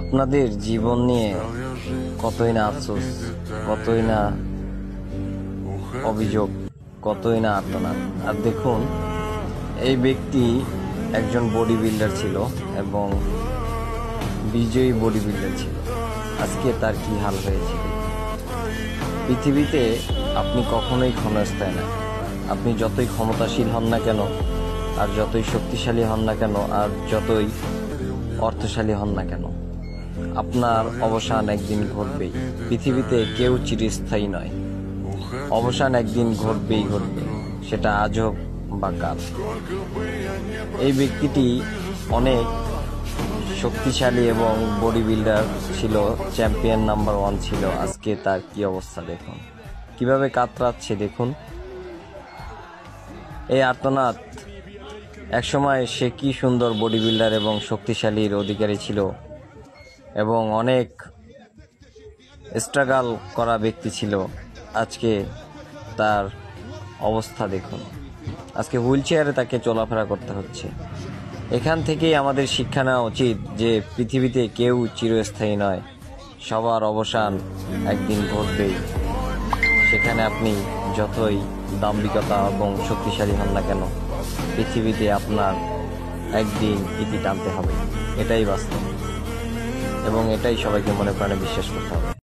আপনাদের জীবন নিয়ে কতই না আফসোস, কতই না অভিযোগ, কতই না আর্তনাদ। আর দেখুন, এই ব্যক্তি একজন বডি বিল্ডার ছিল এবং বিজয়ী বডি বিল্ডার ছিল। আজকে তার কি হাল হয়েছে। পৃথিবীতে আপনি কখনোই ক্ষণস্থায়ী না। আপনি যতই ক্ষমতাশীল হন না কেন, আর যতই শক্তিশালী হন না কেন, আর যতই অর্থশালী হন না কেন, আপনার অবসান একদিন ঘটবেই। পৃথিবীতে কেউ চিরস্থায়ী নয়। অবসান একদিন ঘটবেই ঘটবে, সেটা আজ হোক বা কাল। এই ব্যক্তিটি অনেক শক্তিশালী এবং বডি বিল্ডার ছিল, চ্যাম্পিয়ন নাম্বার 1 ছিল। আজকে তার কি অবস্থা দেখুন, কিভাবে কাতরাচ্ছে দেখুন। এই আর্তনাদ, একসময় সে কি সুন্দর বডি বিল্ডার এবং শক্তিশালীর অধিকারী ছিল এবং অনেক স্ট্রাগল করা ব্যক্তি ছিল। আজকে তার অবস্থা দেখুন, আজকে হুইল চেয়ারে তাকে চলাফেরা করতে হচ্ছে। এখান থেকেই আমাদের শিক্ষা নেওয়া উচিত যে পৃথিবীতে কেউ চিরস্থায়ী নয়, সবার অবসান একদিন ঘটবেই। সেখানে আপনি যতই দাম্ভিকতা এবং শক্তিশালী হন না কেন, পৃথিবীতে আপনার একদিন ইতি টানতে হবে। এটাই বাস্তব এবং এটাই সবাইকে মনে প্রাণে বিশ্বাস করতে হবে।